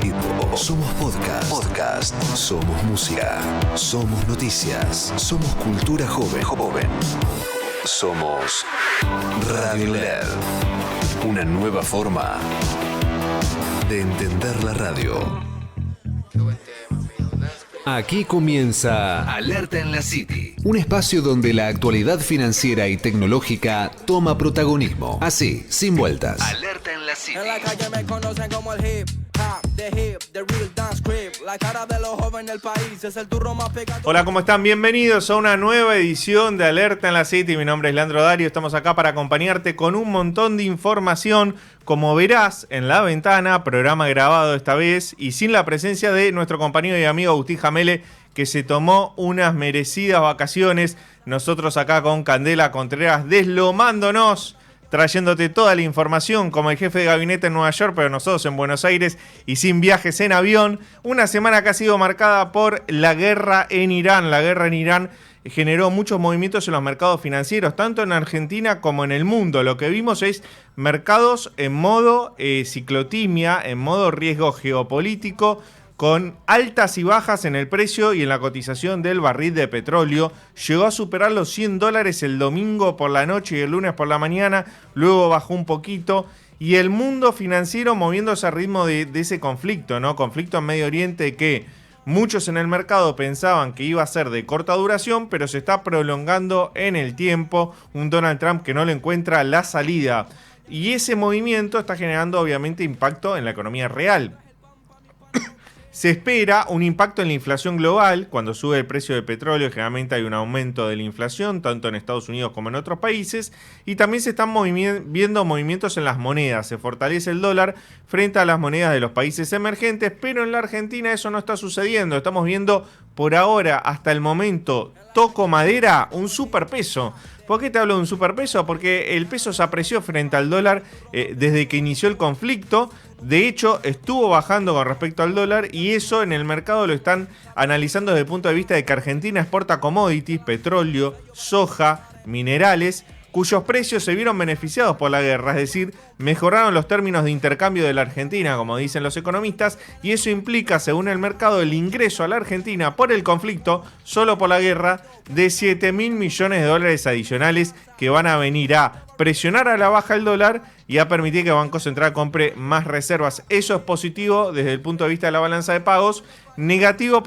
vivo. Somos podcast. Somos música. Somos noticias. Somos cultura joven. Somos Radio LED. Una nueva forma de entender la radio. Aquí comienza Alerta en la City, un espacio donde la actualidad financiera y tecnológica toma protagonismo, así, sin vueltas. Alerta en la City. En la calle me conocen como el hip hop, the real dance creep. La cara de los jóvenes del país es el turro más pegado. Hola, ¿cómo están? Bienvenidos a una nueva edición de Alerta en la City. Mi nombre es Leandro Dario, estamos acá para acompañarte con un montón de información. Como verás en la ventana, programa grabado esta vez y sin la presencia de nuestro compañero y amigo Agustín Jamele, que se tomó unas merecidas vacaciones. Nosotros acá con Candela Contreras deslomándonos, trayéndote toda la información como el jefe de gabinete en Nueva York, pero nosotros en Buenos Aires y sin viajes en avión. Una semana que ha sido marcada por la guerra en Irán. La guerra en Irán generó muchos movimientos en los mercados financieros, tanto en Argentina como en el mundo. Lo que vimos es mercados en modo ciclotimia, en modo riesgo geopolítico, con altas y bajas en el precio y en la cotización del barril de petróleo. Llegó a superar los $100 el domingo por la noche y el lunes por la mañana, luego bajó un poquito. Y el mundo financiero moviéndose a ritmo de ese conflicto, ¿no? Conflicto en Medio Oriente que muchos en el mercado pensaban que iba a ser de corta duración, pero se está prolongando en el tiempo. Un Donald Trump que no le encuentra la salida. Y ese movimiento está generando obviamente impacto en la economía real. Se espera un impacto en la inflación global. Cuando sube el precio del petróleo, generalmente hay un aumento de la inflación, tanto en Estados Unidos como en otros países. Y también se están viendo movimientos en las monedas. Se fortalece el dólar frente a las monedas de los países emergentes, pero en la Argentina eso no está sucediendo. Estamos viendo por ahora, hasta el momento, toco madera, un superpeso. ¿Por qué te hablo de un superpeso? Porque el peso se apreció frente al dólar desde que inició el conflicto. De hecho, estuvo bajando con respecto al dólar y eso en el mercado lo están analizando desde el punto de vista de que Argentina exporta commodities, petróleo, soja, minerales, cuyos precios se vieron beneficiados por la guerra, es decir, mejoraron los términos de intercambio de la Argentina, como dicen los economistas, y eso implica, según el mercado, el ingreso a la Argentina por el conflicto, solo por la guerra, de $7.000 millones adicionales que van a venir a presionar a la baja el dólar y a permitir que el Banco Central compre más reservas. Eso es positivo desde el punto de vista de la balanza de pagos, negativo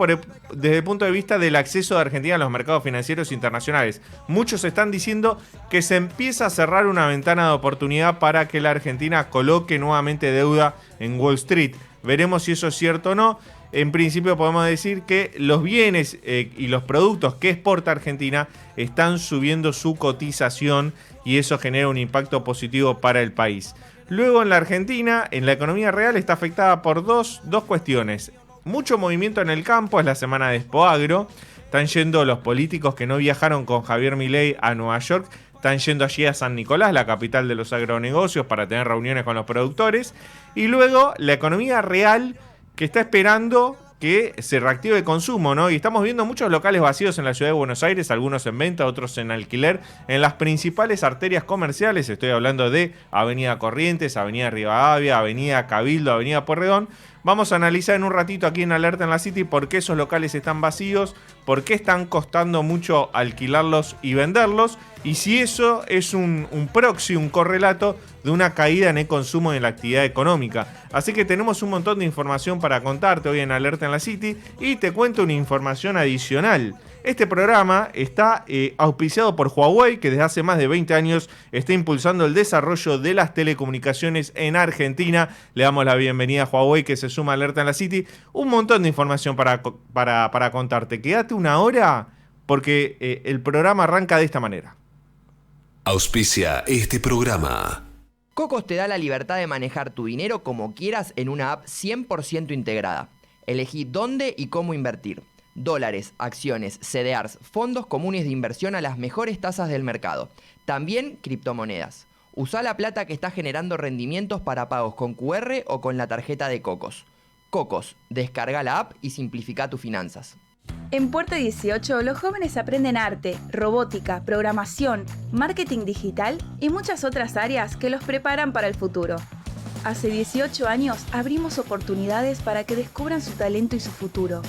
desde el punto de vista del acceso de Argentina a los mercados financieros internacionales. Muchos están diciendo que se empieza a cerrar una ventana de oportunidad para que la Argentina coloque nuevamente deuda en Wall Street. Veremos si eso es cierto o no. En principio podemos decir que los bienes y los productos que exporta Argentina están subiendo su cotización y eso genera un impacto positivo para el país. Luego en la Argentina, en la economía real está afectada por dos cuestiones. Mucho movimiento en el campo, es la semana de Expoagro. Están yendo los políticos que no viajaron con Javier Milei a Nueva York. Están yendo allí a San Nicolás, la capital de los agronegocios, para tener reuniones con los productores. Y luego la economía real, que está esperando que se reactive el consumo, ¿no? Y estamos viendo muchos locales vacíos en la ciudad de Buenos Aires, algunos en venta, otros en alquiler, en las principales arterias comerciales. Estoy hablando de Avenida Corrientes, Avenida Rivadavia, Avenida Cabildo, Avenida Pueyrredón. Vamos a analizar en un ratito aquí en Alerta en la City por qué esos locales están vacíos, por qué están costando mucho alquilarlos y venderlos, y si eso es un proxy, un correlato de una caída en el consumo y en la actividad económica. Así que tenemos un montón de información para contarte hoy en Alerta en la City y te cuento una información adicional. Este programa está auspiciado por Huawei, que desde hace más de 20 años está impulsando el desarrollo de las telecomunicaciones en Argentina. Le damos la bienvenida a Huawei, que se suma a Alerta en la City. Un montón de información para contarte. Quédate una hora porque el programa arranca de esta manera. Auspicia este programa. Cocos te da la libertad de manejar tu dinero como quieras en una app 100% integrada. Elegí dónde y cómo invertir. Dólares, acciones, CDRs, fondos comunes de inversión a las mejores tasas del mercado. También criptomonedas. Usa la plata que está generando rendimientos para pagos con QR o con la tarjeta de Cocos. Cocos, descarga la app y simplifica tus finanzas. En Puerta 18, los jóvenes aprenden arte, robótica, programación, marketing digital y muchas otras áreas que los preparan para el futuro. Hace 18 años abrimos oportunidades para que descubran su talento y su futuro.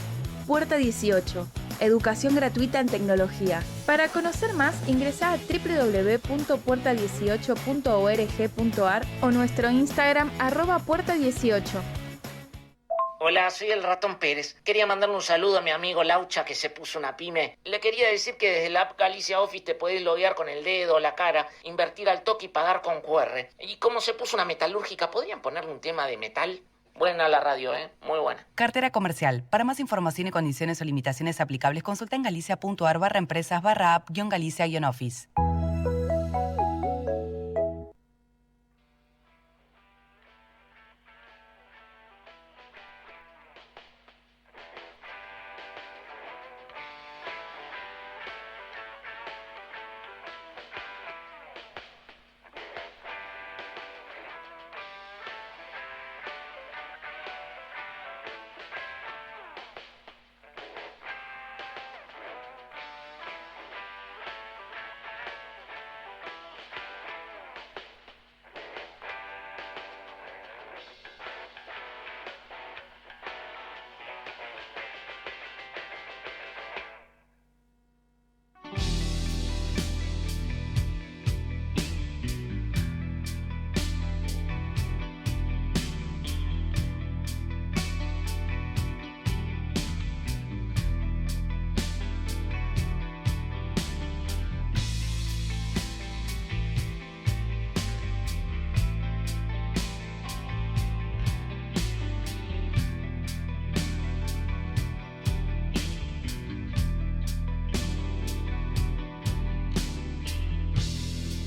Puerta 18. Educación gratuita en tecnología. Para conocer más, ingresa a www.puerta18.org.ar o nuestro Instagram @puerta18. Hola, soy el Ratón Pérez. Quería mandarle un saludo a mi amigo Laucha que se puso una pyme. Le quería decir que desde la app Galicia Office te podés loguear con el dedo o la cara, invertir al toque y pagar con QR. Y como se puso una metalúrgica, ¿podrían ponerle un tema de metal? Buena la radio, muy buena. Cartera comercial. Para más información y condiciones o limitaciones aplicables, consulta en galicia.ar/empresas/app-galicia-office.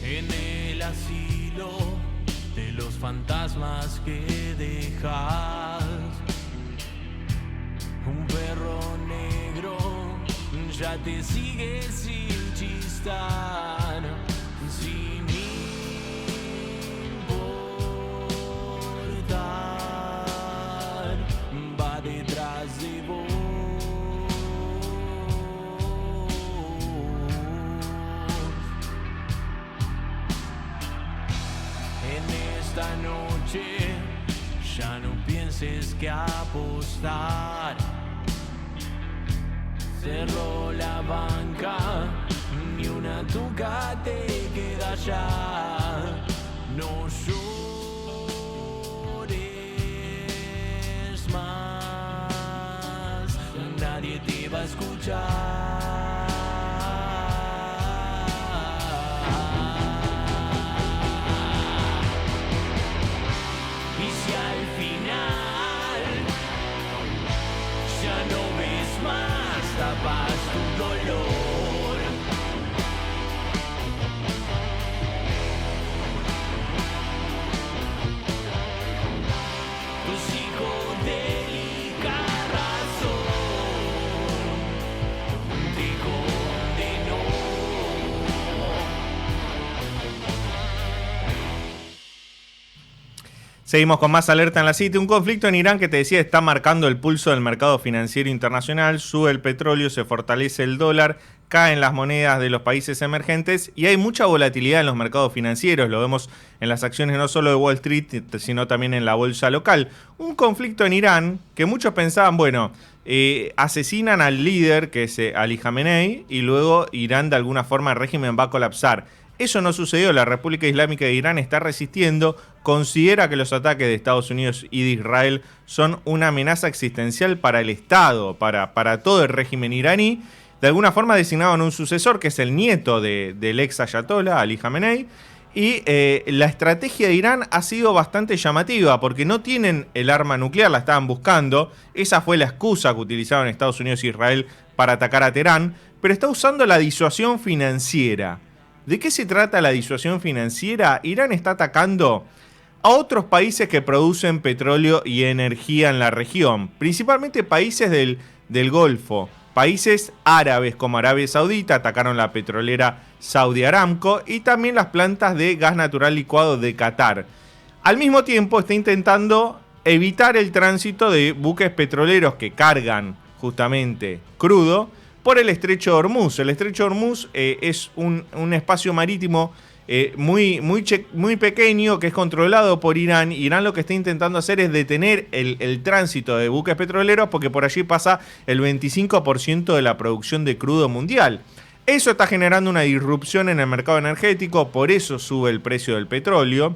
En el asilo de los fantasmas que dejas, un perro negro ya te sigue sin chistar, sin importar, va detrás de vos. Esta noche ya no pienses que apostar. Cerró la banca, ni una tuca te queda ya. No llores más, nadie te va a escuchar. Tapas tu dolor. Tus hijos de razón te condenó. Seguimos con más Alerta en la City. Un conflicto en Irán que te decía está marcando el pulso del mercado financiero internacional. Sube el petróleo, se fortalece el dólar, caen las monedas de los países emergentes y hay mucha volatilidad en los mercados financieros. Lo vemos en las acciones no solo de Wall Street, sino también en la bolsa local. Un conflicto en Irán que muchos pensaban, bueno, asesinan al líder, que es Ali Khamenei, y luego Irán de alguna forma el régimen va a colapsar. Eso no sucedió. La República Islámica de Irán está resistiendo, considera que los ataques de Estados Unidos y de Israel son una amenaza existencial para el Estado, para todo el régimen iraní. De alguna forma designaban un sucesor, que es el nieto del ex ayatollah, Ali Khamenei, y la estrategia de Irán ha sido bastante llamativa, porque no tienen el arma nuclear, la estaban buscando. Esa fue la excusa que utilizaron Estados Unidos y Israel para atacar a Teherán, pero está usando la disuasión financiera. ¿De qué se trata la disuasión financiera? Irán está atacando a otros países que producen petróleo y energía en la región, principalmente países del Golfo, países árabes como Arabia Saudita, atacaron la petrolera Saudi Aramco y también las plantas de gas natural licuado de Qatar. Al mismo tiempo está intentando evitar el tránsito de buques petroleros que cargan justamente crudo por el estrecho de Hormuz. El estrecho de Hormuz es un espacio marítimo muy pequeño, que es controlado por Irán. Irán lo que está intentando hacer es detener el tránsito de buques petroleros, porque por allí pasa el 25% de la producción de crudo mundial. Eso está generando una disrupción en el mercado energético, por eso sube el precio del petróleo.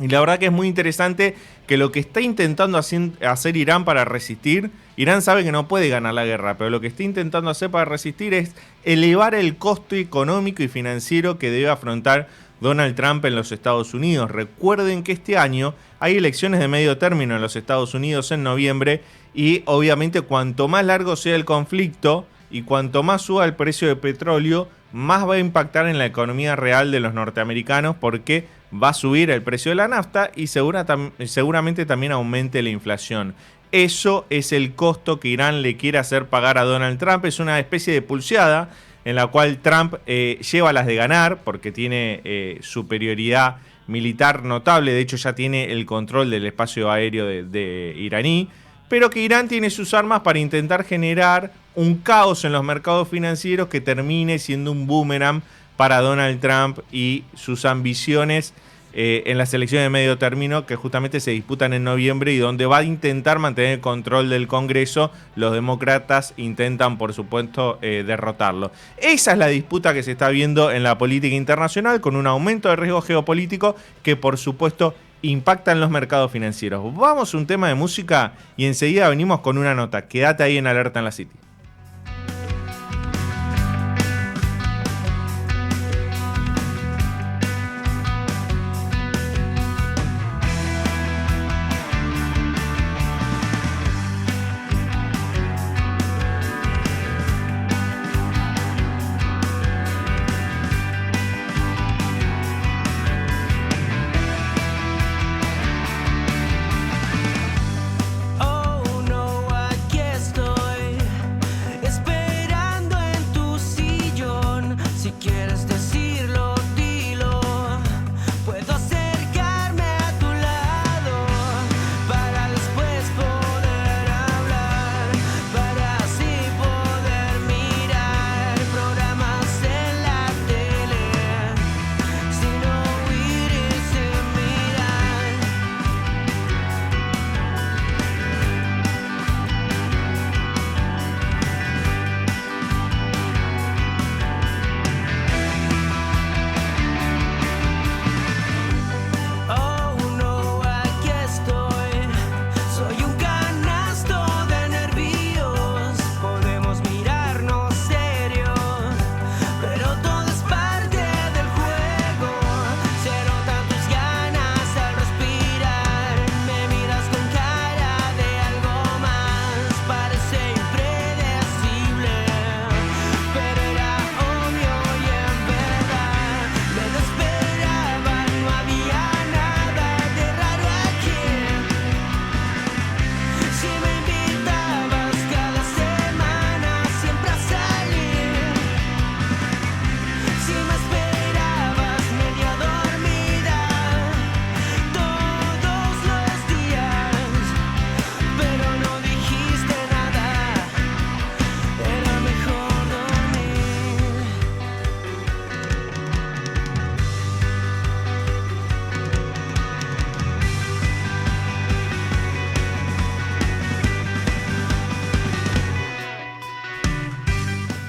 Y la verdad que es muy interesante que lo que está intentando hacer Irán para resistir, Irán sabe que no puede ganar la guerra, pero lo que está intentando hacer para resistir es elevar el costo económico y financiero que debe afrontar Donald Trump en los Estados Unidos. Recuerden que este año hay elecciones de medio término en los Estados Unidos en noviembre y obviamente cuanto más largo sea el conflicto y cuanto más suba el precio del petróleo, más va a impactar en la economía real de los norteamericanos, porque va a subir el precio de la nafta y seguramente también aumente la inflación. Eso es el costo que Irán le quiere hacer pagar a Donald Trump. Es una especie de pulseada en la cual Trump lleva las de ganar, porque tiene superioridad militar notable. De hecho, ya tiene el control del espacio aéreo de iraní, pero que Irán tiene sus armas para intentar generar un caos en los mercados financieros que termine siendo un boomerang para Donald Trump y sus ambiciones en las elecciones de medio término, que justamente se disputan en noviembre y donde va a intentar mantener el control del Congreso. Los demócratas intentan, por supuesto, derrotarlo. Esa es la disputa que se está viendo en la política internacional, con un aumento de riesgo geopolítico que, por supuesto, impacta en los mercados financieros. Vamos a un tema de música y enseguida venimos con una nota. Quédate ahí en Alerta en la City.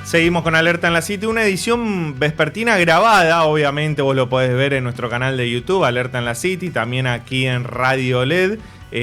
Seguimos con Alerta en la City, una edición vespertina grabada, obviamente vos lo podés ver en nuestro canal de YouTube, Alerta en la City, también aquí en Radio LED,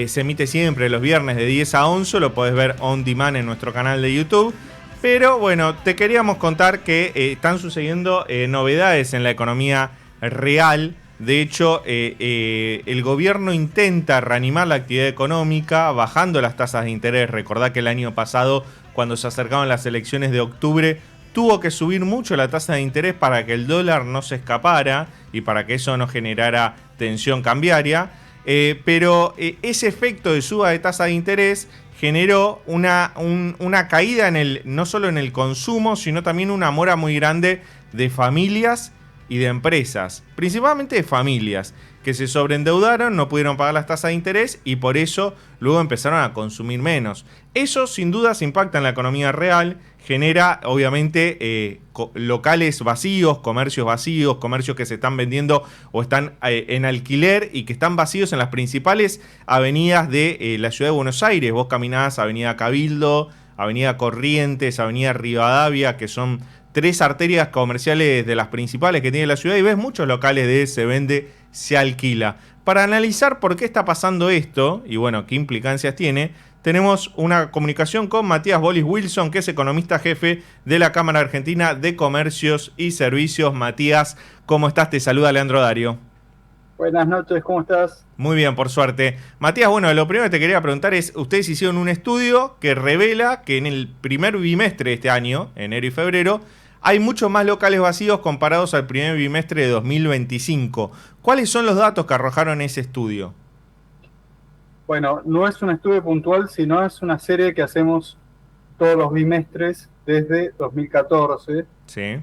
se emite siempre los viernes de 10 a 11, lo podés ver on demand en nuestro canal de YouTube, pero bueno, te queríamos contar que están sucediendo novedades en la economía real. De hecho, el gobierno intenta reanimar la actividad económica bajando las tasas de interés. Recordá que el año pasado, cuando se acercaban las elecciones de octubre, tuvo que subir mucho la tasa de interés para que el dólar no se escapara y para que eso no generara tensión cambiaria. Pero ese efecto de suba de tasa de interés generó una caída no solo en el consumo, sino también una mora muy grande de familias y de empresas, principalmente de familias, que se sobreendeudaron, no pudieron pagar las tasas de interés y por eso luego empezaron a consumir menos. Eso sin dudas impacta en la economía real, genera obviamente locales vacíos, comercios que se están vendiendo o están en alquiler y que están vacíos en las principales avenidas de la ciudad de Buenos Aires. Vos caminás Avenida Cabildo, Avenida Corrientes, Avenida Rivadavia, que son 3 arterias comerciales de las principales que tiene la ciudad y ves muchos locales de se vende, se alquila. Para analizar por qué está pasando esto y bueno, qué implicancias tiene, tenemos una comunicación con Matías Bolis Wilson, que es economista jefe de la Cámara Argentina de Comercios y Servicios. Matías, ¿cómo estás? Te saluda Leandro Dario. Buenas noches, ¿cómo estás? Muy bien, por suerte. Matías, bueno, lo primero que te quería preguntar es, ustedes hicieron un estudio que revela que en el primer bimestre de este año, enero y febrero, hay muchos más locales vacíos comparados al primer bimestre de 2025. ¿Cuáles son los datos que arrojaron ese estudio? Bueno, no es un estudio puntual, sino es una serie que hacemos todos los bimestres desde 2014. Sí.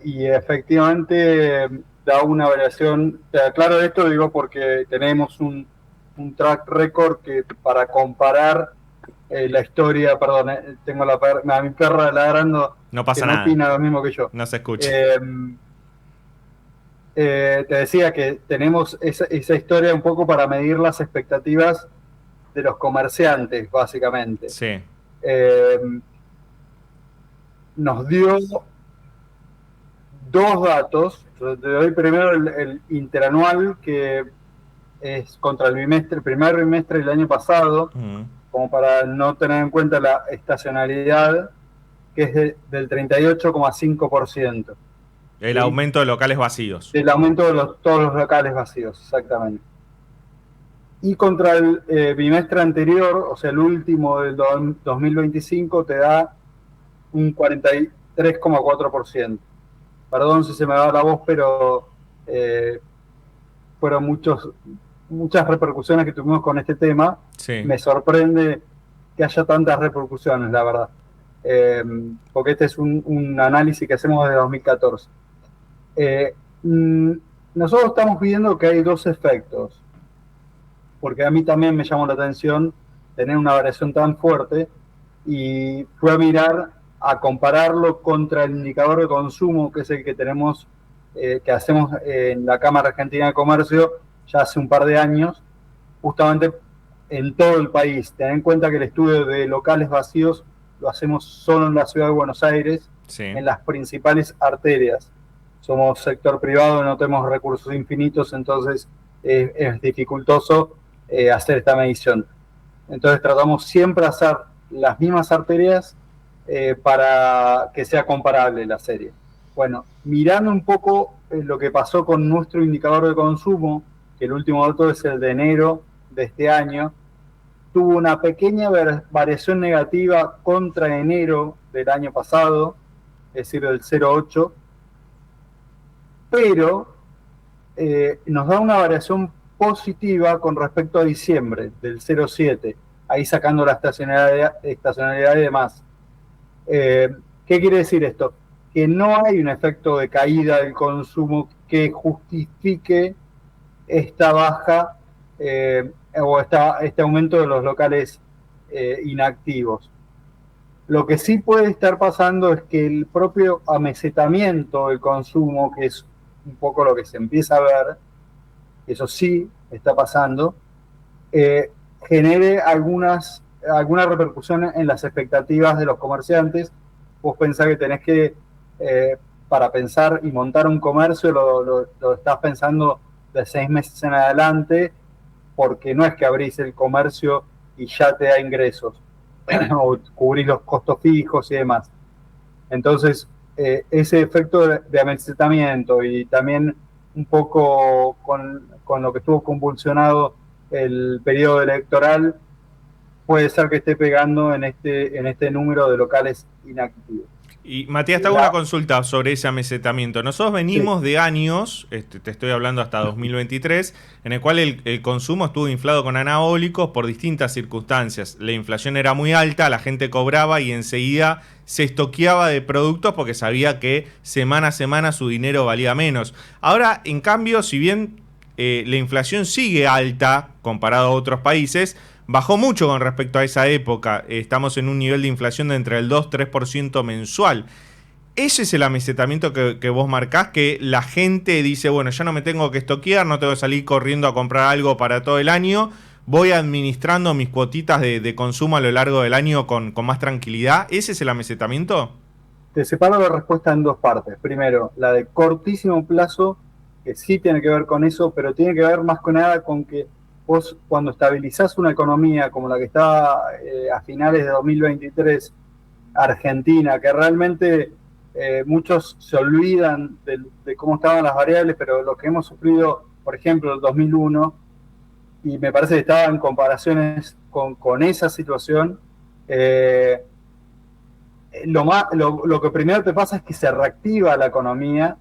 Y efectivamente da una variación. Te aclaro esto, digo, porque tenemos un track record que para comparar la historia, perdón, tengo a mi perra ladrando. No pasa que nada. No opina lo mismo que yo. No se escucha. Te decía que tenemos esa historia un poco para medir las expectativas de los comerciantes, básicamente. Sí. Nos dio 2 datos. Te doy primero el interanual, que es contra el primer bimestre del año pasado, como para no tener en cuenta la estacionalidad, que es del 38,5%. El aumento de locales vacíos. El aumento de todos los locales vacíos, exactamente. Y contra el bimestre anterior, o sea, el último del 2025, te da un 43,4%. Perdón si se me va la voz, pero fueron muchas repercusiones que tuvimos con este tema. Sí. Me sorprende que haya tantas repercusiones, la verdad. Porque este es un análisis que hacemos desde 2014. Nosotros estamos viendo que hay 2 efectos, porque a mí también me llamó la atención tener una variación tan fuerte y fui a mirar, a compararlo contra el indicador de consumo, que es el que tenemos, que hacemos en la Cámara Argentina de Comercio ya hace un par de años, justamente en todo el país. Ten en cuenta que el estudio de locales vacíos lo hacemos solo en la ciudad de Buenos Aires, sí, en las principales arterias. Somos sector privado, no tenemos recursos infinitos, entonces es dificultoso hacer esta medición. Entonces tratamos siempre de hacer las mismas arterias para que sea comparable la serie. Bueno, mirando un poco lo que pasó con nuestro indicador de consumo, que el último dato es el de enero de este año, tuvo una pequeña variación negativa contra enero del año pasado, es decir, del 0,8, pero nos da una variación positiva con respecto a diciembre, del 0,7, ahí sacando la estacionalidad y demás. ¿Qué quiere decir esto? Que no hay un efecto de caída del consumo que justifique esta baja o este aumento de los locales inactivos. Lo que sí puede estar pasando es que el propio amesetamiento del consumo, que es un poco lo que se empieza a ver, eso sí está pasando, genere alguna repercusión en las expectativas de los comerciantes. Vos pensás que tenés que, para pensar y montar un comercio, lo estás pensando de 6 meses en adelante, porque no es que abrís el comercio y ya te da ingresos, o cubrís los costos fijos y demás. Entonces, ese efecto de amesetamiento y también un poco con lo que estuvo convulsionado el periodo electoral, puede ser que esté pegando en este número de locales inactivos. Y Matías, te hago una consulta sobre ese amesetamiento. Nosotros venimos de años, te estoy hablando hasta 2023, en el cual el consumo estuvo inflado con anabólicos por distintas circunstancias. La inflación era muy alta, la gente cobraba y enseguida se estoqueaba de productos porque sabía que semana a semana su dinero valía menos. Ahora, en cambio, si bien la inflación sigue alta comparado a otros países. Bajó mucho con respecto a esa época. Estamos en un nivel de inflación de entre el 2-3% mensual. Ese es el amesetamiento que vos marcás, que la gente dice, bueno, ya no me tengo que estoquear, no tengo que salir corriendo a comprar algo para todo el año, voy administrando mis cuotitas de consumo a lo largo del año con más tranquilidad. ¿Ese es el amesetamiento? Te separo la respuesta en dos partes. Primero, la de cortísimo plazo, que sí tiene que ver con eso, pero tiene que ver más que nada con que vos, cuando estabilizás una economía como la que está a finales de 2023, Argentina, que realmente muchos se olvidan de cómo estaban las variables, pero lo que hemos sufrido, por ejemplo, el 2001, y me parece que estaba en comparaciones con esa situación, lo que primero te pasa es que se reactiva la economía,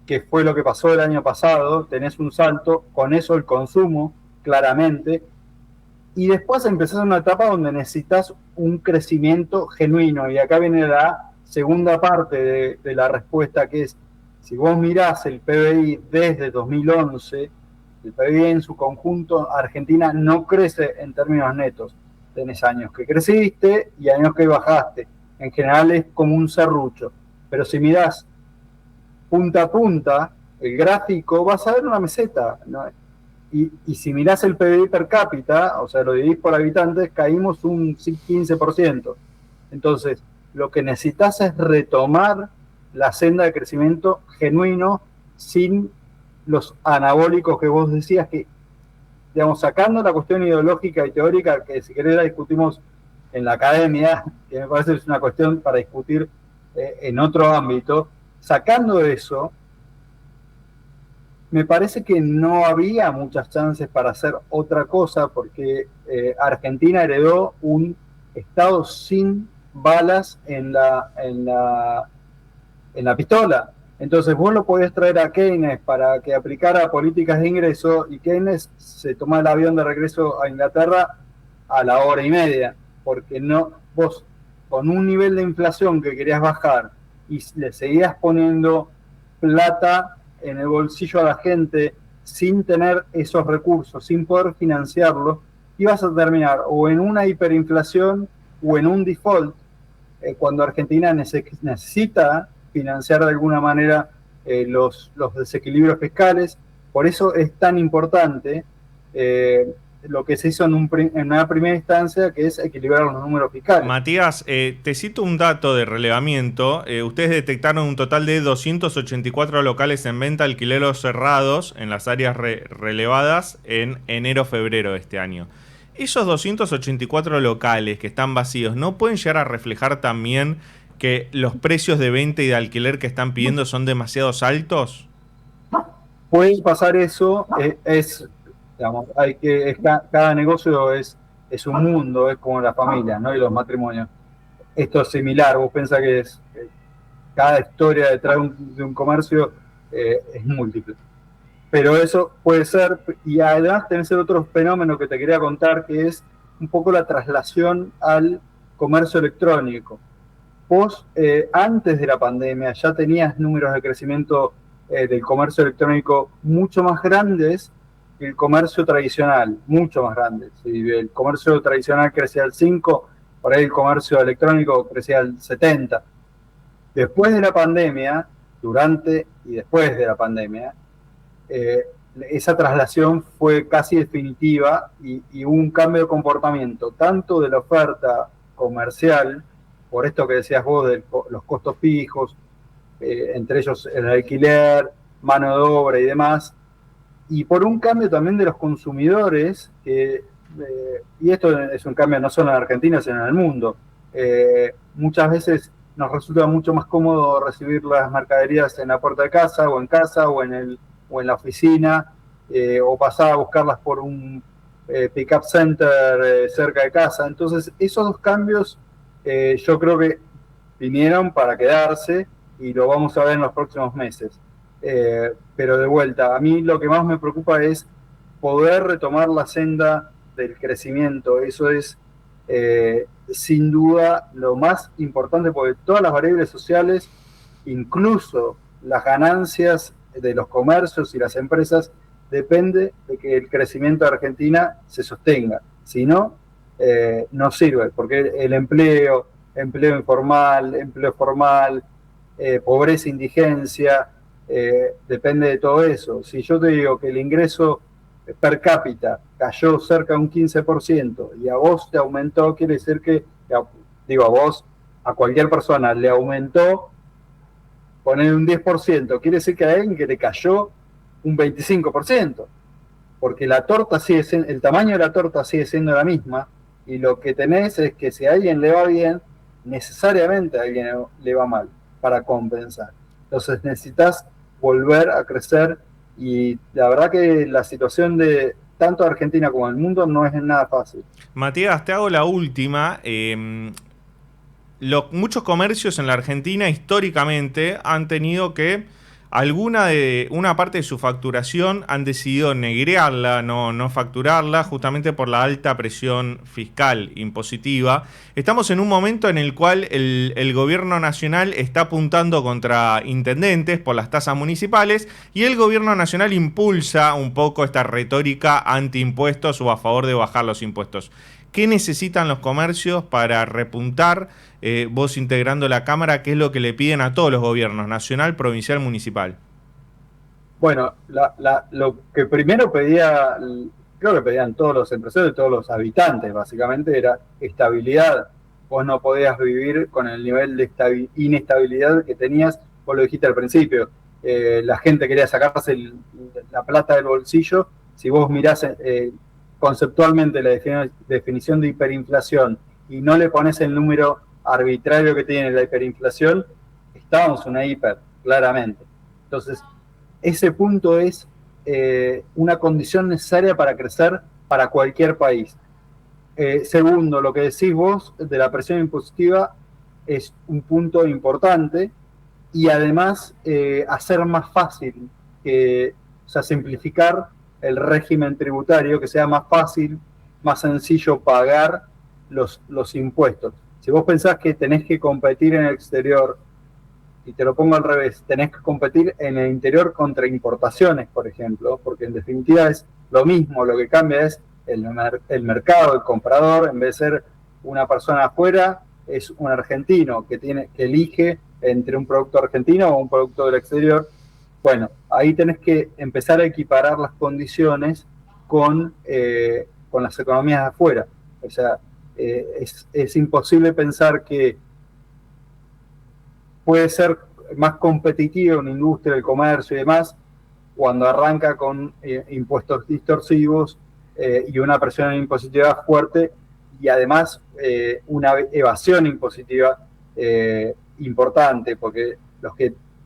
que fue lo que pasó el año pasado, tenés un salto, con eso el consumo, claramente, y después empezás una etapa donde necesitas un crecimiento genuino, y acá viene la segunda parte de la respuesta, que es, si vos mirás el PBI desde 2011, el PBI en su conjunto, Argentina no crece en términos netos. Tenés años que creciste y años que bajaste. En general es como un serrucho. Pero si mirás punta a punta el gráfico, vas a ver una meseta, ¿no? Y si mirás el PBI per cápita, o sea, lo dividís por habitantes, caímos un 15%. Entonces, lo que necesitas es retomar la senda de crecimiento genuino sin los anabólicos que vos decías, que, digamos, sacando la cuestión ideológica y teórica, que si querés la discutimos en la academia, que me parece que es una cuestión para discutir en otro ámbito, sacando eso, me parece que no había muchas chances para hacer otra cosa, porque Argentina heredó un Estado sin balas en la pistola. Entonces vos lo podías traer a Keynes para que aplicara políticas de ingreso, y Keynes se tomó el avión de regreso a Inglaterra a la hora y media, porque no, vos con un nivel de inflación que querías bajar y le seguías poniendo plata en el bolsillo a la gente sin tener esos recursos, sin poder financiarlo, ibas a terminar o en una hiperinflación o en un default, cuando Argentina necesita financiar de alguna manera los desequilibrios fiscales. Por eso es tan importante lo que se hizo en una primera instancia, que es equilibrar los números fiscales. Matías, te cito un dato de relevamiento. Ustedes detectaron un total de 284 locales en venta, alquileros cerrados en las áreas relevadas en enero-febrero de este año. Esos 284 locales que están vacíos, ¿no pueden llegar a reflejar también que los precios de venta y de alquiler que están pidiendo son demasiado altos? Puede pasar eso, digamos, cada negocio es un mundo, es como la familia, ¿no? Y los matrimonios. Esto es similar, vos pensás que cada historia detrás de un comercio es múltiple. Pero eso puede ser, y además tenés el otro fenómeno que te quería contar, que es un poco la traslación al comercio electrónico. Vos, antes de la pandemia, ya tenías números de crecimiento del comercio electrónico mucho más grandes que el comercio tradicional, mucho más grandes. Si el comercio tradicional crecía al 5%, por ahí el comercio electrónico crecía al 70%. Después de la pandemia, durante y después de la pandemia, esa traslación fue casi definitiva y hubo un cambio de comportamiento, tanto de la oferta comercial, por esto que decías vos, de los costos fijos, entre ellos el alquiler, mano de obra y demás, y por un cambio también de los consumidores, y esto es un cambio no solo en Argentina, sino en el mundo. Muchas veces nos resulta mucho más cómodo recibir las mercaderías en la puerta de casa, o en la oficina, o pasar a buscarlas por un pick-up center cerca de casa. Entonces, esos dos cambios yo creo que vinieron para quedarse y lo vamos a ver en los próximos meses. Pero de vuelta, a mí lo que más me preocupa es poder retomar la senda del crecimiento. Eso es sin duda lo más importante, porque todas las variables sociales, incluso las ganancias de los comercios y las empresas, depende de que el crecimiento de Argentina se sostenga. Si no, no sirve, porque el empleo informal, empleo formal, pobreza, indigencia, depende de todo eso. Si yo te digo que el ingreso per cápita cayó cerca de un 15% y a vos te aumentó, quiere decir que, digo, a vos, a cualquier persona le aumentó, poner un 10%, quiere decir que a alguien que le cayó un 25%, porque la torta sigue siendo, el tamaño de la torta sigue siendo la misma, y lo que tenés es que si a alguien le va bien, necesariamente a alguien le va mal, para compensar. Entonces necesitas volver a crecer, y la verdad que la situación de tanto Argentina como el mundo no es nada fácil. Matías, te hago la última. Muchos comercios en la Argentina históricamente han tenido que una parte de su facturación han decidido negrearla, no facturarla, justamente por la alta presión fiscal impositiva. Estamos en un momento en el cual el gobierno nacional está apuntando contra intendentes por las tasas municipales, y el gobierno nacional impulsa un poco esta retórica anti-impuestos o a favor de bajar los impuestos. ¿Qué necesitan los comercios para repuntar? Vos integrando la Cámara, ¿qué es lo que le piden a todos los gobiernos, nacional, provincial, municipal? Bueno, lo que primero creo que pedían todos los empresarios y todos los habitantes, básicamente, era estabilidad. Vos no podías vivir con el nivel de inestabilidad que tenías, vos lo dijiste al principio. La gente quería sacarse la plata del bolsillo. Si vos mirás conceptualmente la definición de hiperinflación y no le pones el número arbitrario que tiene la hiperinflación, estábamos en una hiper, claramente. Entonces, ese punto es una condición necesaria para crecer para cualquier país. Segundo, lo que decís vos de la presión impositiva es un punto importante, y además hacer más fácil, simplificar el régimen tributario, que sea más fácil, más sencillo pagar los impuestos. Si vos pensás que tenés que competir en el exterior, y te lo pongo al revés, tenés que competir en el interior contra importaciones, por ejemplo, porque en definitiva es lo mismo, lo que cambia es el mercado, el comprador, en vez de ser una persona afuera, es un argentino que elige entre un producto argentino o un producto del exterior. Bueno, ahí tenés que empezar a equiparar las condiciones con las economías de afuera. O sea, es imposible pensar que puede ser más competitiva una industria del comercio y demás cuando arranca con impuestos distorsivos y una presión impositiva fuerte, y además una evasión impositiva importante, porque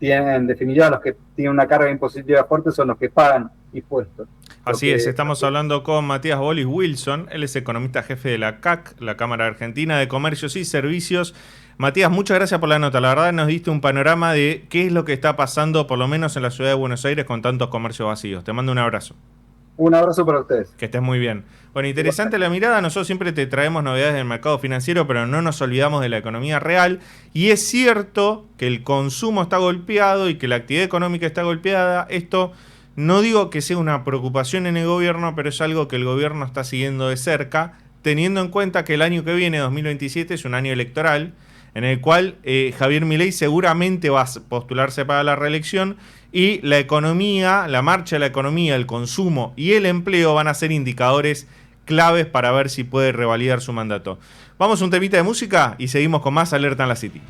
en definitiva, los que tienen una carga impositiva fuerte son los que pagan impuestos. Así es, estamos hablando con Matías Bolis Wilson, él es economista jefe de la CAC, la Cámara Argentina de Comercios y Servicios. Matías, muchas gracias por la nota, la verdad nos diste un panorama de qué es lo que está pasando, por lo menos en la ciudad de Buenos Aires, con tantos comercios vacíos. Te mando un abrazo. Un abrazo para ustedes. Que estés muy bien. Bueno, interesante la mirada. Nosotros siempre te traemos novedades del mercado financiero, pero no nos olvidamos de la economía real. Y es cierto que el consumo está golpeado y que la actividad económica está golpeada. Esto no digo que sea una preocupación en el gobierno, pero es algo que el gobierno está siguiendo de cerca, teniendo en cuenta que el año que viene, 2027, es un año electoral, en el cual Javier Milei seguramente va a postularse para la reelección, y la economía, la marcha de la economía, el consumo y el empleo van a ser indicadores claves para ver si puede revalidar su mandato. Vamos a un temita de música y seguimos con más Alerta en la City.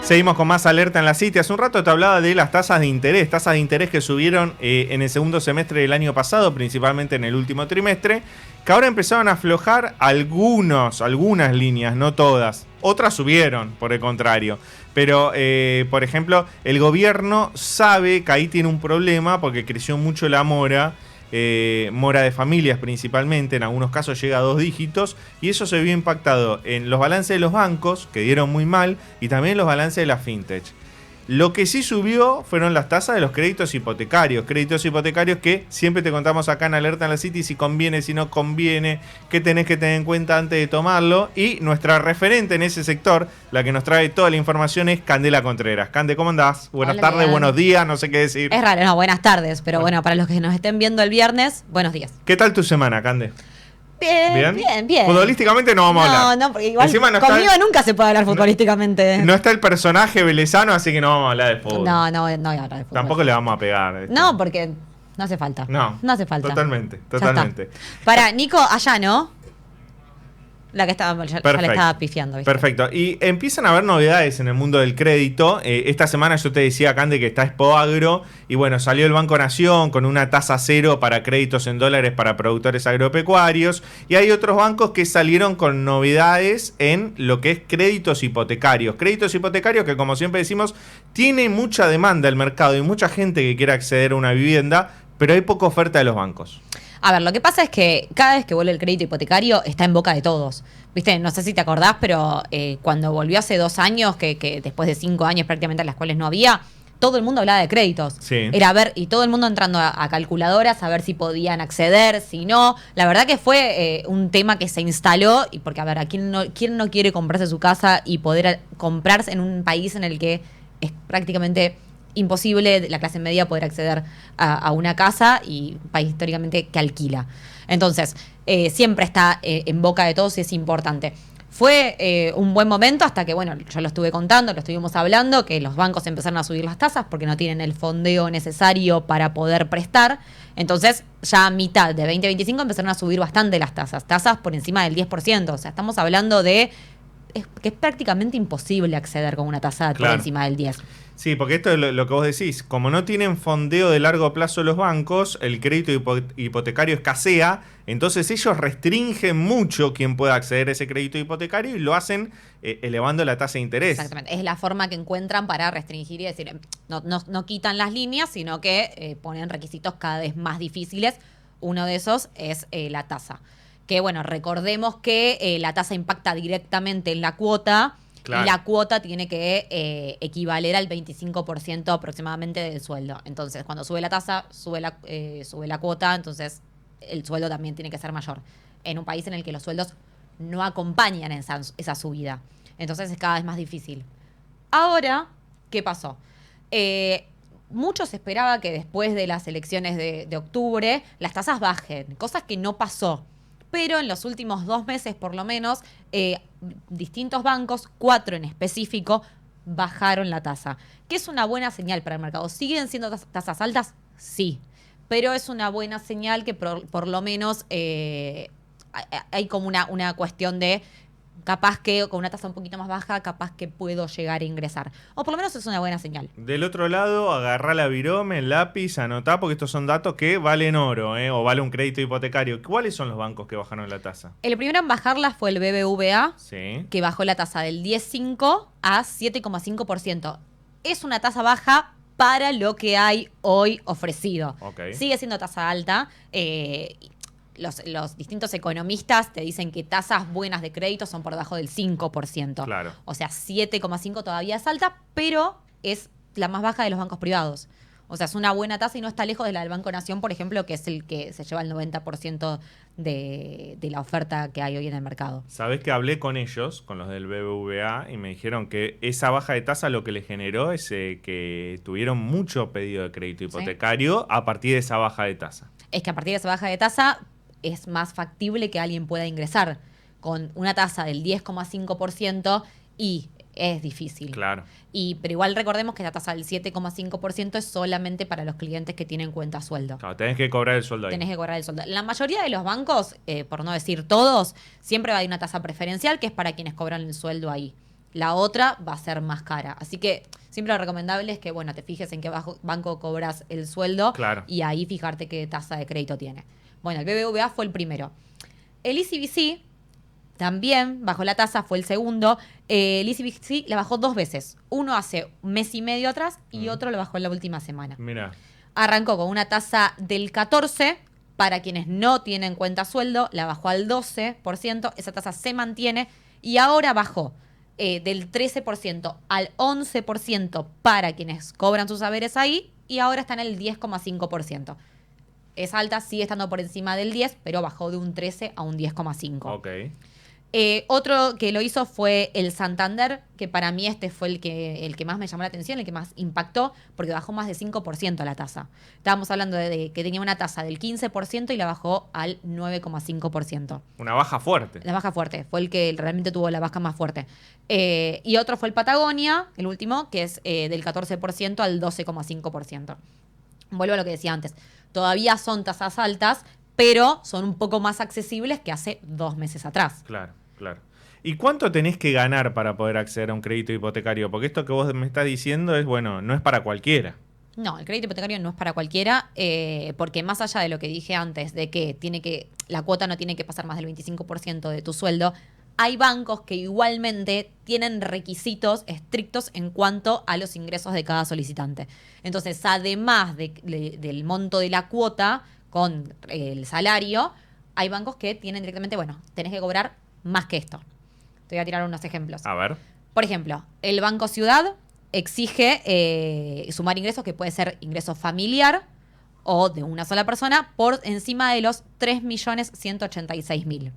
Seguimos con más alerta en la City. Hace un rato te hablaba de las tasas de interés que subieron en el segundo semestre del año pasado, principalmente en el último trimestre, que ahora empezaron a aflojar algunas líneas, no todas. Otras subieron, por el contrario. Pero, por ejemplo, el gobierno sabe que ahí tiene un problema porque creció mucho la mora. Mora de familias principalmente, en algunos casos llega a 2 dígitos, y eso se vio impactado en los balances de los bancos, que dieron muy mal, y también en los balances de las fintech. Lo que sí subió fueron las tasas de los créditos hipotecarios que siempre te contamos acá en Alerta en la City si conviene, si no conviene, qué tenés que tener en cuenta antes de tomarlo, y nuestra referente en ese sector, la que nos trae toda la información, es Candela Contreras. Cande, ¿cómo andás? Buenas tardes, bien. Buenos días, no sé qué decir. Es raro, no, buenas tardes, pero bueno, para los que nos estén viendo el viernes, buenos días. ¿Qué tal tu semana, Cande? Bien. Futbolísticamente no vamos a hablar. No, porque igual Encima no conmigo está nunca se puede hablar futbolísticamente. No está el personaje velezano, así que no vamos a hablar de fútbol. No voy a hablar de fútbol. Tampoco le vamos a pegar. No, porque no hace falta. No hace falta. Totalmente. Para, Nico, allá, ¿no? La que estaba, ya le estaba pifiando, ¿viste? Perfecto. Y empiezan a haber novedades en el mundo del crédito. Esta semana yo te decía, Cande, que está Expoagro. Y bueno, salió el Banco Nación con una tasa cero para créditos en dólares para productores agropecuarios. Y hay otros bancos que salieron con novedades en lo que es créditos hipotecarios. Créditos hipotecarios que, como siempre decimos, tiene mucha demanda el mercado y mucha gente que quiere acceder a una vivienda, pero hay poca oferta de los bancos. A ver, lo que pasa es que cada vez que vuelve el crédito hipotecario está en boca de todos. ¿Viste? No sé si te acordás, pero cuando volvió hace 2 años, que después de 5 años prácticamente en las cuales no había, todo el mundo hablaba de créditos. Sí. Era ver, y todo el mundo entrando a calculadoras a ver si podían acceder, si no. La verdad que fue un tema que se instaló, y porque, a ver, quién no quiere comprarse su casa y poder comprarse en un país en el que es prácticamente imposible la clase media poder acceder a una casa, y un país históricamente que alquila? Entonces, siempre está en boca de todos y es importante. Fue un buen momento hasta que, bueno, yo lo estuve contando, lo estuvimos hablando, que los bancos empezaron a subir las tasas porque no tienen el fondeo necesario para poder prestar. Entonces, ya a mitad de 2025 empezaron a subir bastante las tasas por encima del 10%. O sea, estamos hablando de que es prácticamente imposible acceder con una tasa por encima del 10%. Sí, porque esto es lo que vos decís. Como no tienen fondeo de largo plazo los bancos, el crédito hipotecario escasea, entonces ellos restringen mucho quién pueda acceder a ese crédito hipotecario y lo hacen elevando la tasa de interés. Exactamente, es la forma que encuentran para restringir y decir, no quitan las líneas, sino que ponen requisitos cada vez más difíciles. Uno de esos es la tasa. Que bueno, recordemos que la tasa impacta directamente en la cuota. Claro. Y la cuota tiene que equivaler al 25% aproximadamente del sueldo. Entonces, cuando sube la tasa, sube la cuota, entonces el sueldo también tiene que ser mayor. En un país en el que los sueldos no acompañan esa subida. Entonces es cada vez más difícil. Ahora, ¿qué pasó? Muchos esperaban que después de las elecciones de octubre las tasas bajen, cosas que no pasó. Pero en los últimos 2 meses, por lo menos, distintos bancos, 4 en específico, bajaron la tasa. Que es una buena señal para el mercado. ¿Siguen siendo tasas altas? Sí. Pero es una buena señal que por lo menos hay como una cuestión de capaz que con una tasa un poquito más baja, capaz que puedo llegar a ingresar. O por lo menos es una buena señal. Del otro lado, agarrá la virome, el lápiz, anotá, porque estos son datos que valen oro, o vale un crédito hipotecario. ¿Cuáles son los bancos que bajaron la tasa? El primero en bajarla fue el BBVA, sí, que bajó la tasa del 10,5 a 7,5%. Es una tasa baja para lo que hay hoy ofrecido. Okay. Sigue siendo tasa alta. Los distintos economistas te dicen que tasas buenas de crédito son por debajo del 5%. Claro. O sea, 7,5 todavía es alta, pero es la más baja de los bancos privados. O sea, es una buena tasa y no está lejos de la del Banco Nación, por ejemplo, que es el que se lleva el 90% de la oferta que hay hoy en el mercado. Sabés que hablé con ellos, con los del BBVA, y me dijeron que esa baja de tasa lo que les generó es que tuvieron mucho pedido de crédito hipotecario, ¿sí?, a partir de esa baja de tasa. Es que a partir de esa baja de tasa es más factible que alguien pueda ingresar con una tasa del 10,5% y es difícil. Claro. Pero igual recordemos que la tasa del 7,5% es solamente para los clientes que tienen cuenta sueldo. Claro, tenés que cobrar el sueldo ahí. Tenés que cobrar el sueldo. La mayoría de los bancos, por no decir todos, siempre hay una tasa preferencial que es para quienes cobran el sueldo ahí. la otra va a ser más cara. Así que siempre lo recomendable es que, bueno, te fijes en qué banco cobras el sueldo Claro. y ahí fijarte qué tasa de crédito tiene. Bueno, el BBVA fue el primero. El ECBC también bajó la tasa, fue el segundo. El ECBC la bajó 2 veces. Uno hace un mes y medio atrás y otro lo bajó en la última semana. Mira. Arrancó con una tasa del 14%. Para quienes no tienen cuenta sueldo, la bajó al 12%. Esa tasa se mantiene. Y ahora bajó del 13% al 11% para quienes cobran sus haberes ahí. Y ahora está en el 10,5%. Es alta, sigue estando por encima del 10%, pero bajó de un 13 a un 10,5%. Ok. Otro que lo hizo fue el Santander, que para mí este fue el que más me llamó la atención, el que más impactó, porque bajó más de 5% la tasa. Estábamos hablando de que tenía una tasa del 15% y la bajó al 9,5%. Una baja fuerte. La baja fuerte, fue el que realmente tuvo la baja más fuerte. Y otro fue el Patagonia, el último, que es del 14% al 12,5%. Vuelvo a lo que decía antes. Todavía son tasas altas, pero son un poco más accesibles que hace 2 meses atrás. Claro, claro. ¿Y cuánto tenés que ganar para poder acceder a un crédito hipotecario? Porque esto que vos me estás diciendo es, bueno, no es para cualquiera. No, el crédito hipotecario no es para cualquiera, porque más allá de lo que dije antes, de que la cuota no tiene que pasar más del 25% de tu sueldo, hay bancos que igualmente tienen requisitos estrictos en cuanto a los ingresos de cada solicitante. Entonces, además del monto de la cuota con el salario, hay bancos que tienen directamente, bueno, tenés que cobrar más que esto. Te voy a tirar unos ejemplos. A ver. Por ejemplo, el Banco Ciudad exige sumar ingresos, que puede ser ingreso familiar o de una sola persona, por encima de los 3.186.000.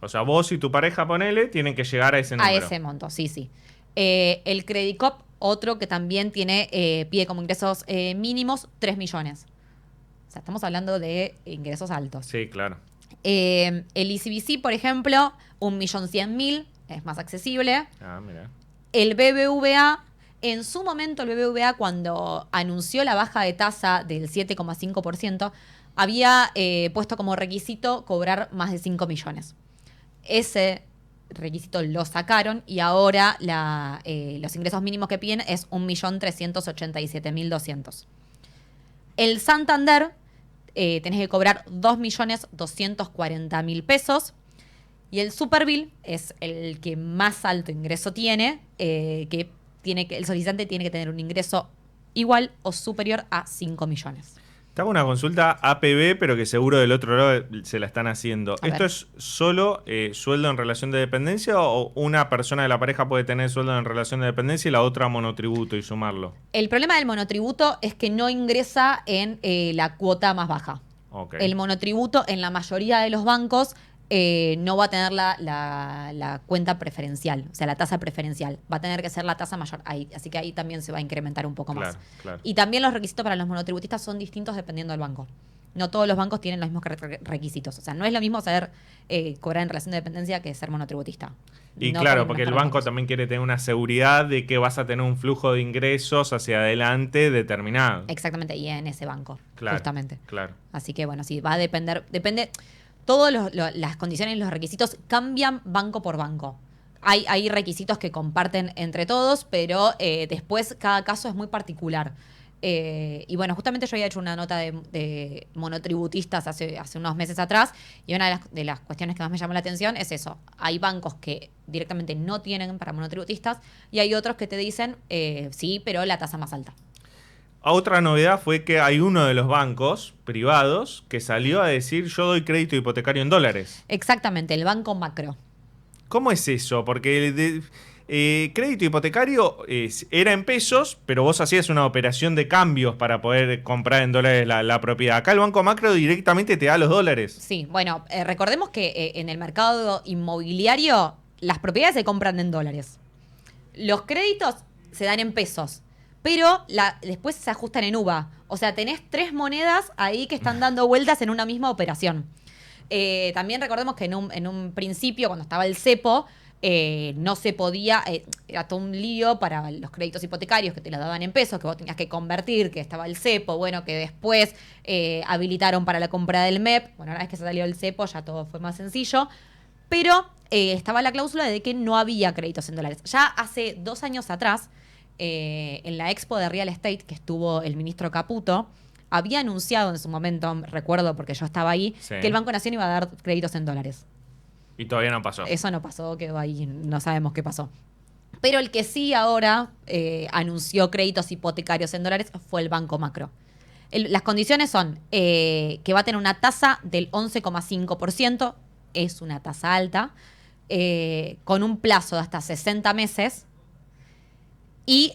O sea, vos y tu pareja, ponele, tienen que llegar a ese número. A ese monto, sí, sí. El Credit Cop, otro que también pide como ingresos mínimos 3 millones. O sea, estamos hablando de ingresos altos. Sí, claro. El ECBC, por ejemplo, 1.100.000, es más accesible. Ah, mira. El BBVA, en su momento el BBVA cuando anunció la baja de tasa del 7,5%, había puesto como requisito cobrar más de 5 millones. Ese requisito lo sacaron y ahora los ingresos mínimos que piden es 1.387.200. El Santander tenés que cobrar 2.240.000 pesos. Y el Superbill es el que más alto ingreso tiene, el solicitante tiene que tener un ingreso igual o superior a 5 millones. Te hago una consulta APB, pero que seguro del otro lado se la están haciendo. A ¿Esto ver. es solo sueldo en relación de dependencia o una persona de la pareja puede tener sueldo en relación de dependencia y la otra monotributo y sumarlo? El problema del monotributo es que no ingresa en la cuota más baja. Ok. El monotributo en la mayoría de los bancos no va a tener la cuenta preferencial, o sea, la tasa preferencial. Va a tener que ser la tasa mayor. Así que ahí también se va a incrementar un poco más. Claro. Y también los requisitos para los monotributistas son distintos dependiendo del banco. No todos los bancos tienen los mismos requisitos. O sea, no es lo mismo saber cobrar en relación de dependencia que ser monotributista. Y No claro, por porque el los banco bancos. también quiere tener una seguridad de que vas a tener un flujo de ingresos hacia adelante determinado. Exactamente, y en ese banco, Claro, justamente. claro. Así que bueno, sí, va a depende. Todas las condiciones y los requisitos cambian banco por banco. Hay requisitos que comparten entre todos, pero después cada caso es muy particular. Y bueno, justamente yo había hecho una nota de monotributistas hace unos meses atrás, y una de las cuestiones que más me llamó la atención es eso. Hay bancos que directamente no tienen para monotributistas y hay otros que te dicen, sí, pero la tasa más alta. Otra novedad fue que hay uno de los bancos privados que salió a decir yo doy crédito hipotecario en dólares. Exactamente, el Banco Macro. ¿Cómo es eso? Porque crédito hipotecario era en pesos, pero vos hacías una operación de cambios para poder comprar en dólares la propiedad. Acá el Banco Macro directamente te da los dólares. Sí, bueno, recordemos que en el mercado inmobiliario las propiedades se compran en dólares. Los créditos se dan en pesos, pero después se ajustan en UVA. O sea, tenés 3 monedas ahí que están dando vueltas en una misma operación. También recordemos que en un principio, cuando estaba el cepo, no se podía, era todo un lío para los créditos hipotecarios que te los daban en pesos, que vos tenías que convertir, que estaba el cepo, bueno, que después habilitaron para la compra del MEP. Bueno, una vez que se salió el cepo ya todo fue más sencillo. pero estaba la cláusula de que no había créditos en dólares. Ya hace 2 años atrás, en la Expo de Real Estate, que estuvo el ministro Caputo, había anunciado en su momento, recuerdo porque yo estaba ahí, Sí. que el Banco Nación iba a dar créditos en dólares. Y todavía no pasó. Eso no pasó, quedó ahí, no sabemos qué pasó. Pero el que sí ahora anunció créditos hipotecarios en dólares fue el Banco Macro. Las condiciones son que va a tener una tasa del 11,5%, es una tasa alta, con un plazo de hasta 60 meses y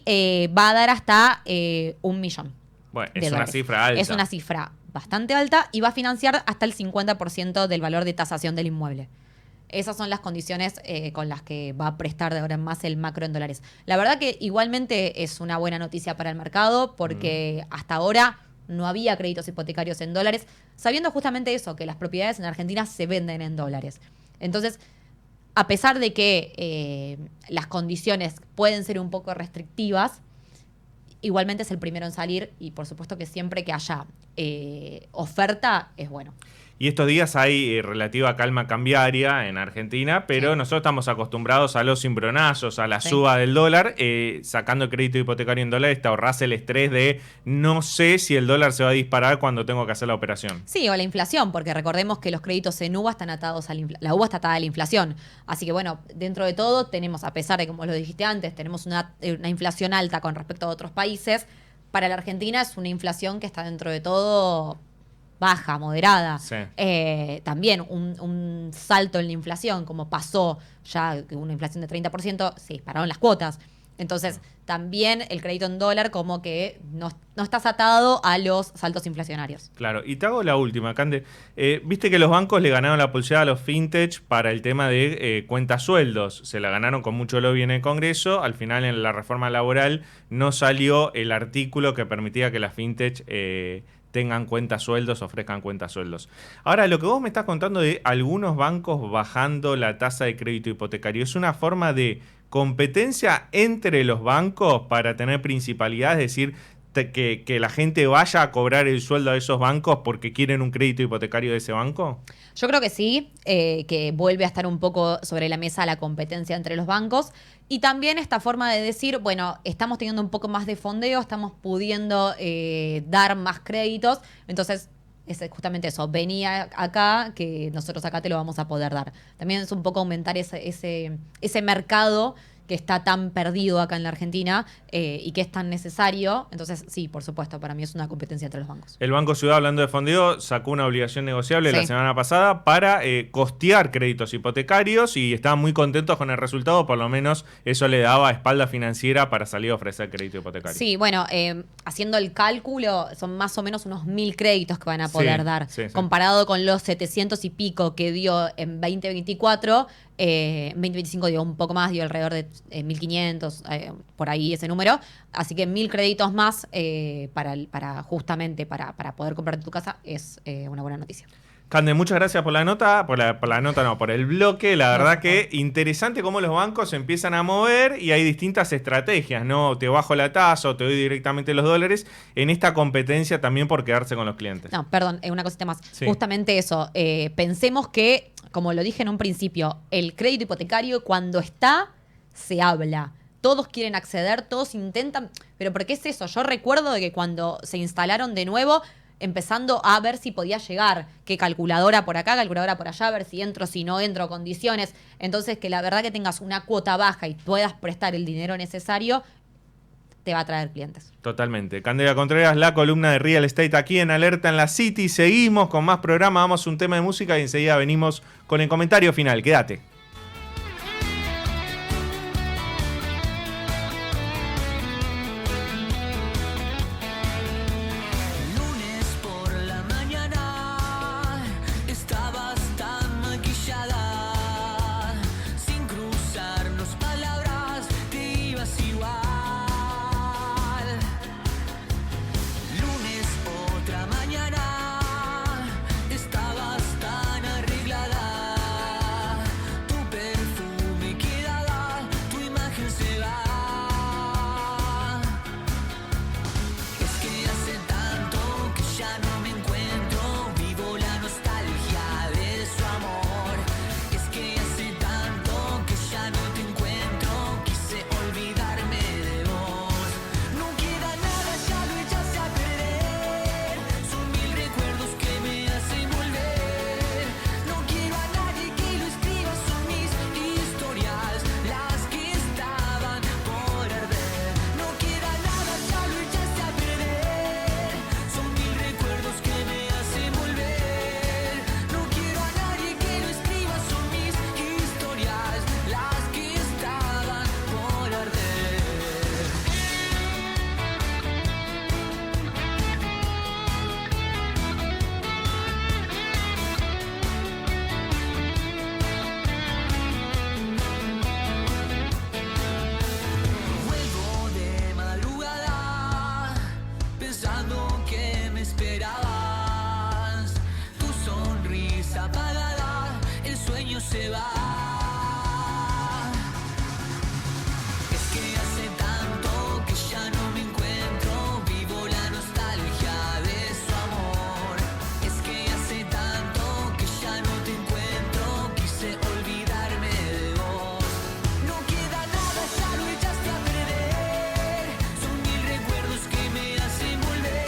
va a dar hasta 1 millón. Bueno, de es una dólares. cifra alta. Es una cifra bastante alta y va a financiar hasta el 50% del valor de tasación del inmueble. Esas son las condiciones con las que va a prestar de ahora en más el macro en dólares. La verdad que igualmente es una buena noticia para el mercado porque hasta ahora no había créditos hipotecarios en dólares, sabiendo justamente eso, que las propiedades en Argentina se venden en dólares. Entonces, a pesar de que las condiciones pueden ser un poco restrictivas, igualmente es el primero en salir y por supuesto que siempre que haya oferta es bueno. Y estos días hay relativa calma cambiaria en Argentina, pero nosotros estamos acostumbrados a los cimbronazos, a la suba del dólar. Sacando crédito hipotecario en dólares, te ahorrás el estrés de no sé si el dólar se va a disparar cuando tengo que hacer la operación. Sí, o la inflación, porque recordemos que los créditos en UVA están atados a la UVA está atada a la inflación. Así que bueno, dentro de todo tenemos, a pesar de, como lo dijiste antes, tenemos una inflación alta con respecto a otros países, para la Argentina es una inflación que está dentro de todo baja, moderada. Sí. También un salto en la inflación, como pasó ya una inflación de 30%, se dispararon las cuotas. Entonces, también el crédito en dólar como que no estás atado a los saltos inflacionarios. Claro, y te hago la última, Cande. Viste que los bancos le ganaron la pulseada a los fintech para el tema de cuentas sueldos. Se la ganaron con mucho lobby en el Congreso. Al final, en la reforma laboral, no salió el artículo que permitía que las fintech tengan cuentas sueldos, ofrezcan cuentas sueldos. Ahora, lo que vos me estás contando de algunos bancos bajando la tasa de crédito hipotecario, ¿es una forma de competencia entre los bancos para tener principalidad? Es decir, que la gente vaya a cobrar el sueldo a esos bancos porque quieren un crédito hipotecario de ese banco. Yo creo que sí, que vuelve a estar un poco sobre la mesa la competencia entre los bancos y también esta forma de decir, bueno, estamos teniendo un poco más de fondeo, estamos pudiendo dar más créditos, entonces es justamente eso, venía acá que nosotros acá te lo vamos a poder dar. También es un poco aumentar ese mercado que está tan perdido acá en la Argentina y que es tan necesario. Entonces, sí, por supuesto, para mí es una competencia entre los bancos. El Banco Ciudad, hablando de fondeo, sacó una obligación negociable la semana pasada para costear créditos hipotecarios y estaban muy contentos con el resultado, por lo menos eso le daba espalda financiera para salir a ofrecer crédito hipotecario. Sí, bueno, haciendo el cálculo, son más o menos unos 1.000 créditos que van a poder dar. Sí. Comparado con los 700 y pico que dio en 2024, en 2025 dio un poco más, dio alrededor de 1.500, por ahí ese número. Así que 1.000 créditos más para justamente para poder comprarte tu casa es una buena noticia. Cande, muchas gracias por la nota, por el bloque. La verdad que interesante cómo los bancos se empiezan a mover y hay distintas estrategias, ¿no? Te bajo la tasa o te doy directamente los dólares en esta competencia también por quedarse con los clientes. No, perdón, una cosita más. Sí. Justamente eso. Pensemos que, como lo dije en un principio, el crédito hipotecario cuando está, se habla. Todos quieren acceder, todos intentan. Pero ¿por qué es eso? Yo recuerdo de que cuando se instalaron de nuevo, empezando a ver si podía llegar, que calculadora por acá, calculadora por allá, a ver si entro, si no entro, condiciones. Entonces, que la verdad que tengas una cuota baja y puedas prestar el dinero necesario, te va a traer clientes. Totalmente. Candela Contreras, la columna de Real Estate aquí en Alerta en la City. Seguimos con más programa, vamos a un tema de música y enseguida venimos con el comentario final. Quédate. Tu luz apagada, el sueño se va. Es que hace tanto que ya no me encuentro, vivo la nostalgia de su amor. Es que hace tanto que ya no te encuentro, quise olvidarme de vos. No queda nada, ya lo echaste a perder, son mil recuerdos que me hacen volver.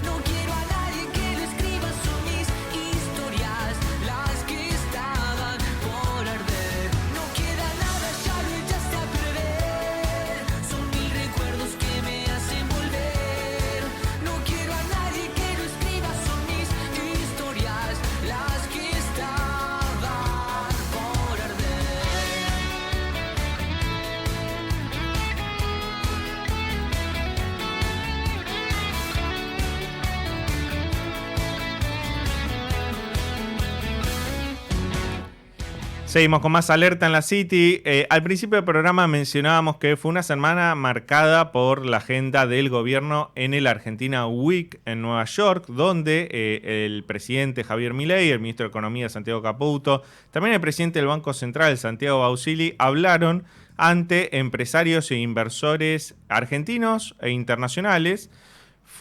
No quiero a nadie que lo escriba, son mis historias las que estaban por arder. No queda nada, ya lo echaste a perder, son mil recuerdos que me hacen volver. No quiero a nadie que lo escriba, son mis historias las que estaban por arder. Seguimos con más Alerta en la City. Al principio del programa mencionábamos que fue una semana marcada por la agenda del gobierno en el Argentina Week en Nueva York, donde el presidente Javier Milei, el ministro de Economía Santiago Caputo, también el presidente del Banco Central Santiago Bausili hablaron ante empresarios e inversores argentinos e internacionales.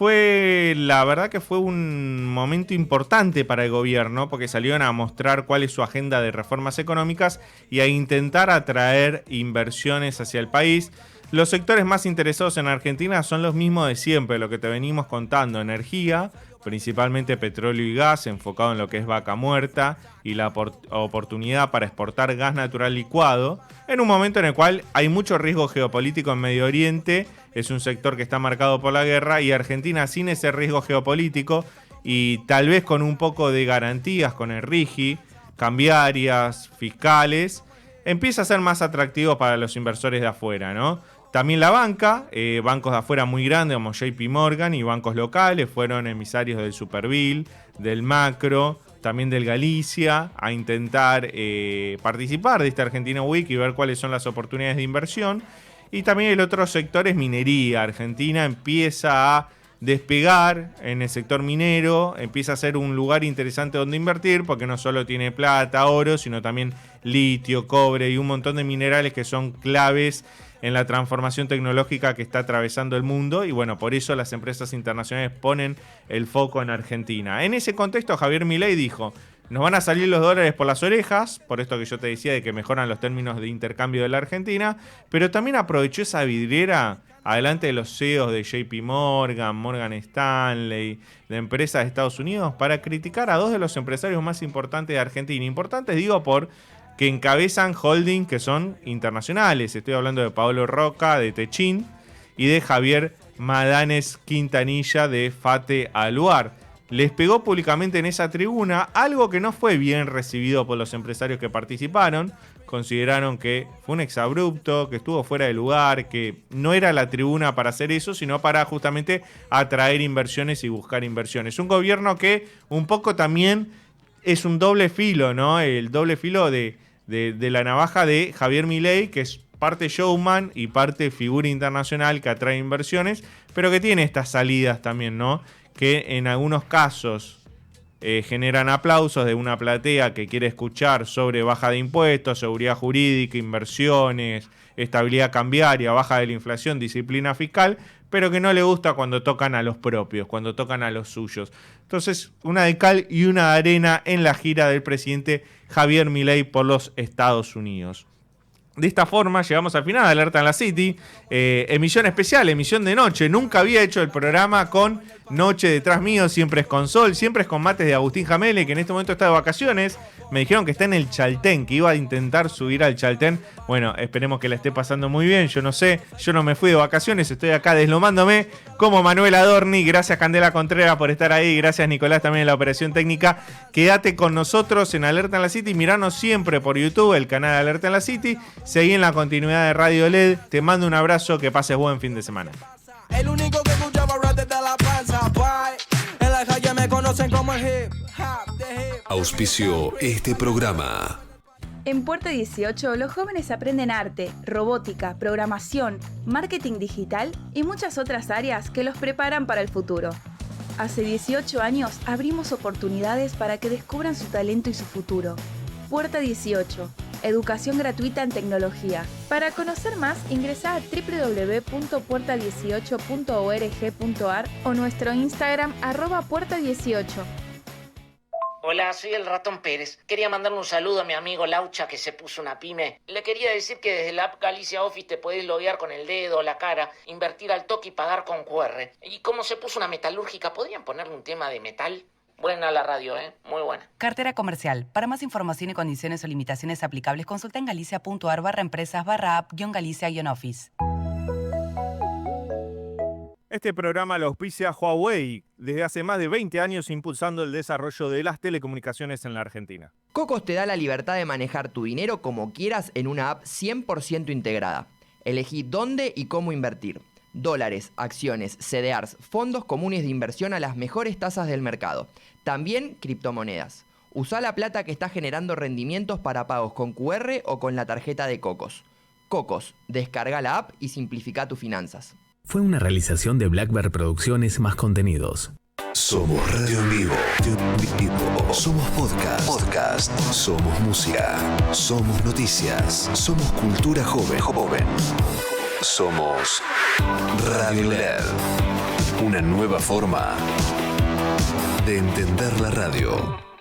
La verdad que fue un momento importante para el gobierno porque salieron a mostrar cuál es su agenda de reformas económicas y a intentar atraer inversiones hacia el país. Los sectores más interesados en Argentina son los mismos de siempre, lo que te venimos contando: energía, principalmente petróleo y gas, enfocado en lo que es Vaca Muerta y la oportunidad para exportar gas natural licuado, en un momento en el cual hay mucho riesgo geopolítico en Medio Oriente. Es un sector que está marcado por la guerra y Argentina, sin ese riesgo geopolítico y tal vez con un poco de garantías con el RIGI, cambiarias, fiscales, empieza a ser más atractivo para los inversores de afuera, ¿no? También la banca, bancos de afuera muy grandes como JP Morgan y bancos locales fueron emisarios del Superbill, del Macro, también del Galicia, a intentar participar de esta Argentina Week y ver cuáles son las oportunidades de inversión. Y también el otro sector es minería. Argentina empieza a despegar en el sector minero, empieza a ser un lugar interesante donde invertir, porque no solo tiene plata, oro, sino también litio, cobre y un montón de minerales que son claves en la transformación tecnológica que está atravesando el mundo. Y bueno, por eso las empresas internacionales ponen el foco en Argentina. En ese contexto, Javier Milei dijo: nos van a salir los dólares por las orejas, por esto que yo te decía de que mejoran los términos de intercambio de la Argentina, pero también aprovechó esa vidriera adelante de los CEOs de JP Morgan, Morgan Stanley, de empresas de Estados Unidos, para criticar a dos de los empresarios más importantes de Argentina. Importantes, digo, por que encabezan holdings que son internacionales. Estoy hablando de Paolo Roca, de Techin, y de Javier Madanes Quintanilla, de Fate Aluar. Les pegó públicamente en esa tribuna, algo que no fue bien recibido por los empresarios que participaron. Consideraron que fue un exabrupto, que estuvo fuera de lugar, que no era la tribuna para hacer eso, sino para justamente atraer inversiones y buscar inversiones. Un gobierno que un poco también es un doble filo, ¿no? El doble filo de la navaja de Javier Milei, que es parte showman y parte figura internacional que atrae inversiones, pero que tiene estas salidas también, ¿no? Que en algunos casos generan aplausos de una platea que quiere escuchar sobre baja de impuestos, seguridad jurídica, inversiones, estabilidad cambiaria, baja de la inflación, disciplina fiscal, pero que no le gusta cuando tocan a los propios, cuando tocan a los suyos. Entonces, una de cal y una de arena en la gira del presidente Javier Milei por los Estados Unidos. De esta forma llegamos al final de Alerta en la City, emisión especial, emisión de noche. Nunca había hecho el programa con noche detrás mío, siempre es con sol, siempre es con mates de Agustín Jamele, que en este momento está de vacaciones. Me dijeron que está en el Chaltén, que iba a intentar subir al Chaltén. Bueno, esperemos que la esté pasando muy bien, yo no sé, yo no me fui de vacaciones, estoy acá deslomándome como Manuel Adorni. Gracias Candela Contreras por estar ahí, gracias Nicolás también en la operación técnica. Quédate con nosotros en Alerta en la City, miranos siempre por YouTube, el canal Alerta en la City. Seguí en la continuidad de Radio LED. Te mando un abrazo, que pases buen fin de semana. El único que escuchaba rap desde la panza, bye. En la calle me conocen como el hip hop, the hip. Auspició este programa. En Puerta 18, los jóvenes aprenden arte, robótica, programación, marketing digital y muchas otras áreas que los preparan para el futuro. Hace 18 años abrimos oportunidades para que descubran su talento y su futuro. Puerta 18. Educación gratuita en tecnología. Para conocer más, ingresa a www.puerta18.org.ar o nuestro Instagram @puerta18. Hola, soy el Ratón Pérez. Quería mandarle un saludo a mi amigo Laucha que se puso una pyme. Le quería decir que desde la app Galicia Office te podés loguear con el dedo o la cara, invertir al toque y pagar con QR. Y como se puso una metalúrgica, ¿podrían ponerle un tema de metal? Buena la radio, muy buena. Cartera comercial. Para más información y condiciones o limitaciones aplicables, consulta en galicia.ar/empresas/app-galicia-office. Este programa lo auspicia Huawei, desde hace más de 20 años impulsando el desarrollo de las telecomunicaciones en la Argentina. Cocos te da la libertad de manejar tu dinero como quieras en una app 100% integrada. Elegí dónde y cómo invertir. Dólares, acciones, CDRs, fondos comunes de inversión a las mejores tasas del mercado. También criptomonedas. Usa la plata que está generando rendimientos para pagos con QR o con la tarjeta de Cocos. Cocos, descarga la app y simplifica tus finanzas. Fue una realización de Black Bear Producciones más contenidos. Somos radio en vivo. Somos podcast. Somos música. Somos noticias. Somos cultura joven. Somos Radio LED. Una nueva forma de entender la radio.